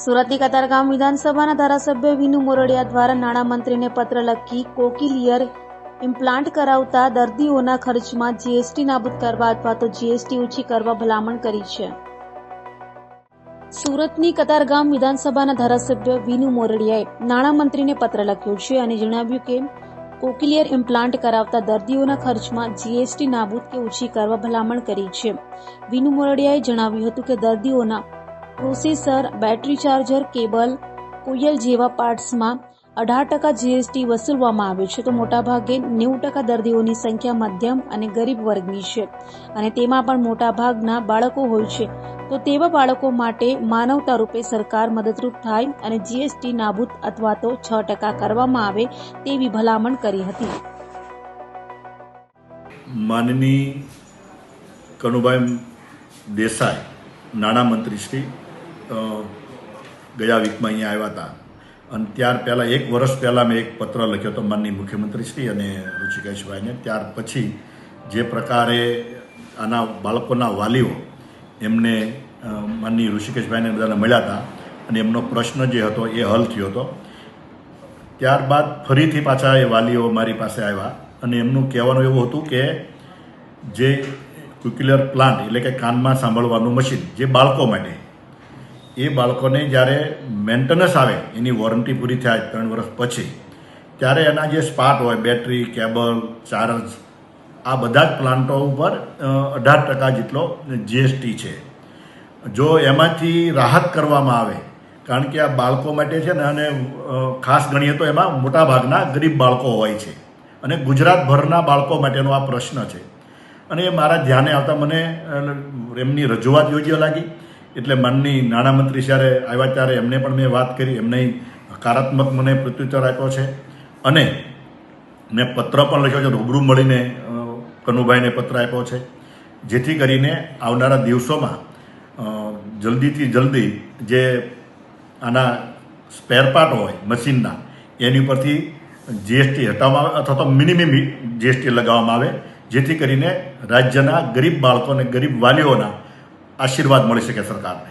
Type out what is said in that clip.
સુરતની કતારગામ વિધાનસભાના ધારાસભ્ય વિનુ મોરડિયા દ્વારા નાણામંત્રીને પત્ર લખી કોકિલિયર ઇમ્પ્લાન્ટ કરાવતા દર્દીઓના ખર્ચમાં જીએસટી નાબૂદ કરવા અથવા તો જીએસટી ઓછી કરવા ભલામણ કરી છે. સુરતની કતારગામ વિધાનસભાના ધારાસભ્ય વિનુ મોરડિયાએ નાણામંત્રીને પત્ર લખ્યો છે અને જણાવ્યું કે કોકિલિયર ઇમ્પ્લાન્ટ કરાવતા દર્દીઓના ખર્ચમાં જીએસટી નાબૂદ કે ઓછી કરવા ભલામણ કરી છે. વિનુ મોરડિયાએ જણાવ્યું હતું કે દર્દીઓના પ્રોસેસર, બેટરી ચાર્જર, કેબલ, કોયલ જેવા પાર્ટ્સમાં 18% જીએસટી વસૂલવામાં આવે છે, તો મોટાભાગે 90% દર્દીઓની સંખ્યા મધ્યમ અને ગરીબ વર્ગની છે અને તેમાં પણ મોટાભાગના બાળકો હોય છે. તો તેવા બાળકો માટે માનવતા રૂપે સરકાર મદદરૂપ થાય અને જીએસટી નાબૂદ અથવા તો 6% કરવામાં આવે તેવી ભલામણ કરી હતી. માનની કનુભાઈ દેસાઈ નાણામંત્રી શ્રી ગયા વીકમાં અહીંયા આવ્યા હતા અને ત્યાર પહેલાં 1 વર્ષ પહેલાં મેં એક પત્ર લખ્યો હતો માનની મુખ્યમંત્રી શ્રી અને ઋષિકેશભાઈને. ત્યાર પછી જે પ્રકારે આના બાળકોના વાલીઓ એમને માનની ઋષિકેશભાઈને બધાને મળ્યા હતા અને એમનો પ્રશ્ન જે હતો એ હલ થયો હતો. ત્યારબાદ ફરીથી પાછા એ વાલીઓ મારી પાસે આવ્યા અને એમનું કહેવાનું એવું હતું કે જે કોક્યુલર પ્લાન્ટ એટલે કે કાનમાં સાંભળવાનું મશીન જે બાળકો માટે, એ બાળકોને જ્યારે મેન્ટેનન્સ આવે એની વોરંટી પૂરી થાય 3 વર્ષ પછી, ત્યારે એના જે સ્પાર્ટ હોય, બેટરી, કેબલ, ચાર્જ, આ બધા જ પ્લાન્ટો ઉપર 18% જેટલો જીએસટી છે. જો એમાંથી રાહત કરવામાં આવે, કારણ કે આ બાળકો માટે છે ને, અને ખાસ ગણીએ તો એમાં મોટાભાગના ગરીબ બાળકો હોય છે અને ગુજરાતભરના બાળકો માટેનો આ પ્રશ્ન છે. અને એ મારા ધ્યાને આવતા મને એમની રજૂઆત યોગ્ય લાગી. એટલે માનની નાણામંત્રી જ્યારે આવ્યા ત્યારે એમને પણ મેં વાત કરી, એમને હકારાત્મક મને પ્રત્યુત્તર આપ્યો છે અને મેં પત્ર પણ લખ્યો છે, રૂબરૂ મળીને કનુભાઈને પત્ર આપ્યો છે, જેથી કરીને આવનારા દિવસોમાં જલ્દીથી જલ્દી જે આના સ્પેર પાર્ટ હોય મશીનના, એની ઉપરથી જીએસટી હટાવવામાં આવે અથવા તો મિનિમમ જીએસટી લગાવવામાં આવે, જેથી કરીને રાજ્યના ગરીબ બાળકો અને ગરીબ વાલીઓના આશીર્વાદ મળી શકે સરકારને.